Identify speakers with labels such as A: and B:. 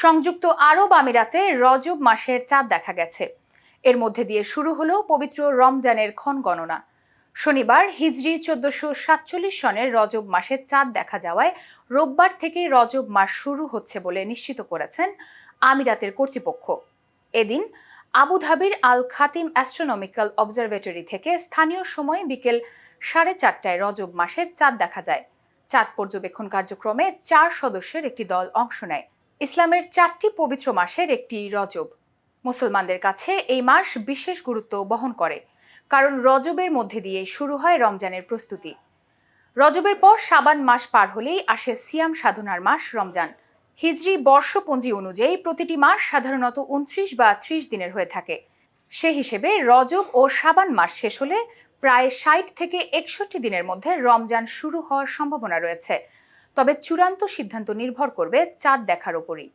A: সংযুক্ত আরব আমিরাতে রজব মাসের চাঁদ দেখা গেছে। এর মধ্যে দিয়ে শুরু হলো পবিত্র রমজানের ক্ষণ গণনা। শনিবার হিজরি 1447 সনের রজব মাসের চাঁদ দেখা যাওয়ায় রোববার থেকে রজব মাস শুরু হচ্ছে বলে নিশ্চিত করেছেন আমিরাতের কর্তৃপক্ষ। এদিন আবুধাবির আল খাতিম অ্যাস্ট্রোনমিক্যাল অবজারভেটরি থেকে স্থানীয় সময় বিকেল 4:30টায় রজব মাসের চাঁদ দেখা যায়। চাঁদ পর্যবেক্ষণ কার্যক্রমে 4 সদস্যের একটি দল অংশ নেয়। ইসলামের 4টি পবিত্র মাসের একটি রজব। মুসলমানদের কাছে এই মাস বিশেষ গুরুত্ব বহন করে, কারণ রজবের মধ্যে দিয়ে শুরু হয় রমজানের প্রস্তুতি। রজবের পর শাবান মাস পার হলেই আসে সিয়াম সাধনার মাস রমজান। হিজরি বর্ষপঞ্জি অনুযায়ী প্রতিটি মাস সাধারণত 29 বা 30 দিনের হয়ে থাকে। সে হিসেবে রজব ও শাবান মাস শেষ হলে প্রায় 60 থেকে 61 দিনের মধ্যে রমজান শুরু হওয়ার সম্ভাবনা রয়েছে। তবে চূড়ান্ত সিদ্ধান্ত নির্ভর করবে চাঁদ দেখার উপরই।